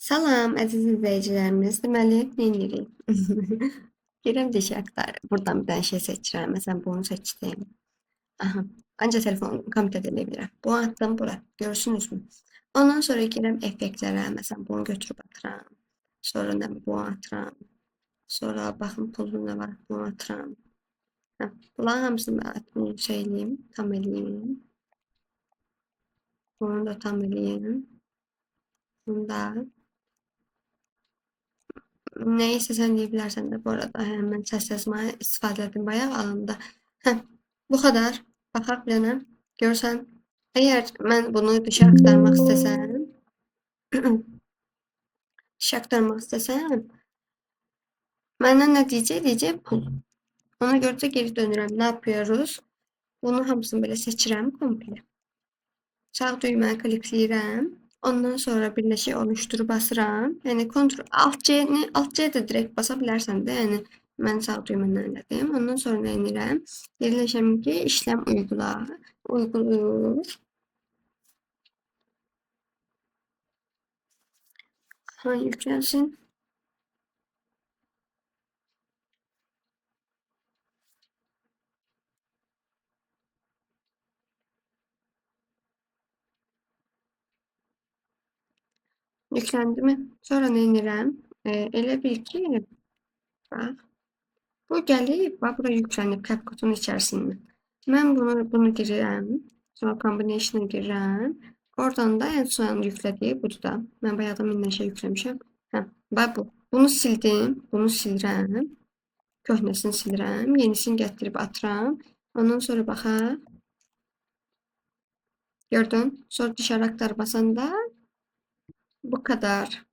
Salam əziz izləyicilərimiz. Deməli, nə edirik? Girəm deşik aktar. Buradan bir dənə şey seçirəm. Məsələn, bunu seçdim. Aha. Ancaq telefon kompüterdə eləyə bilirəm. Bunu atdım bura. Görürsünüzmü? Ondan sonra girəm effektlərə. Məsələn, bunu götürüb atıram. Sonra nə bunu atıram. Sonra baxın pullu nə var. Bunu atıram. Hə. Bunların hamısını atmayı şey eləyim. Tam eləyim. Bunu da tam eləyim. Bunu da. Neyse sen diyebilirsen de bu arada hemen ses yazmaya istifadə etdim bayaq alında. Heh, bu kadar. Baxaq bir dənə. Görsən, əgər mən bunu dışa aktarmaq istəsəm, dışa aktarmaq istəsəm, məndən nə deyəcək? Deyəcək pul. Ona görə də geri dönürəm. Ne yapıyoruz? Bunu hamısını belə seçirəm komple. Sağ düyməni klikləyirəm. Ondan sonra birləşik oluştur basıram. Yəni Ctrl Alt C də direkt basa bilərsən də. Yəni mən sağ düymədən elədim. Ondan sonra nə edirəm? Yerləşəm ki, işlem uygula. Uygulayır. Ha, yüklənsin. Yükləndi mi? Sonra nə edirəm? Elə bil ki, bax, bu gəlib, bax, bura yüklənib CapCut'un içərisində. Mən bunu girirəm. Sonra combination'a girirəm. Oradan da en son yüklediği budur da. Ben bayağıdan minlə şey yükləmişəm. Hə, bax bu. Bunu sildim. Bunu silirəm. Köhnəsini silirəm. Yenisini gətirib atıram. Ondan sonra baxaq. Gördün? Sonra dışarı aktar basanda bu kadar.